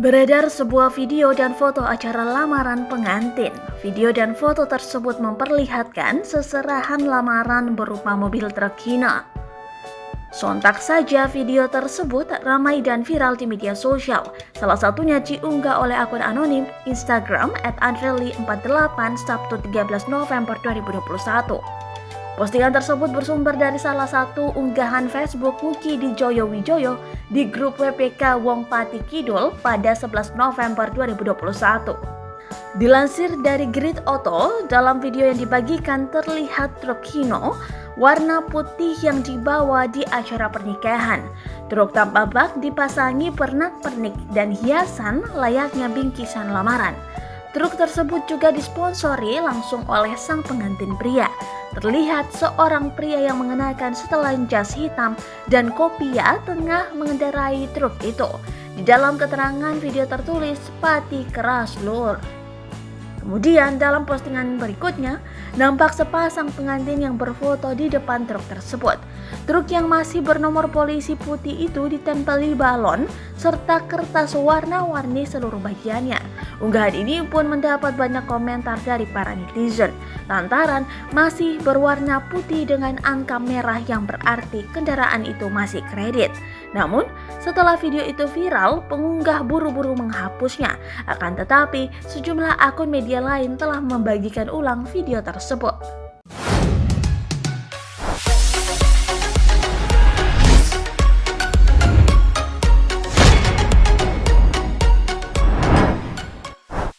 Beredar sebuah video dan foto acara lamaran pengantin. Video dan foto tersebut memperlihatkan seserahan lamaran berupa mobil truk Hino. Sontak saja video tersebut ramai dan viral di media sosial. Salah satunya diunggah oleh akun anonim Instagram @andreli48 Sabtu 13 November 2021. Postingan tersebut bersumber dari salah satu unggahan Facebook Muki Dijoyo Wijoyo di grup WPK Wong Pati Kidul pada 11 November 2021. Dilansir dari Grid Auto, dalam video yang dibagikan terlihat truk Hino warna putih yang dibawa di acara pernikahan. Truk tanpa bak dipasangi pernak-pernik dan hiasan layaknya bingkisan lamaran. Truk tersebut juga disponsori langsung oleh sang pengantin pria. Terlihat seorang pria yang mengenakan setelan jas hitam dan kopiah tengah mengendarai truk itu. Di dalam keterangan video tertulis "Pati keras lur". Kemudian dalam postingan berikutnya, nampak sepasang pengantin yang berfoto di depan truk tersebut. Truk yang masih bernomor polisi putih itu ditempeli balon serta kertas warna-warni seluruh bagiannya. Unggahan ini pun mendapat banyak komentar dari para netizen, lantaran masih berwarna putih dengan angka merah yang berarti kendaraan itu masih kredit. Namun, setelah video itu viral, pengunggah buru-buru menghapusnya. Akan tetapi, sejumlah akun media lain telah membagikan ulang video tersebut.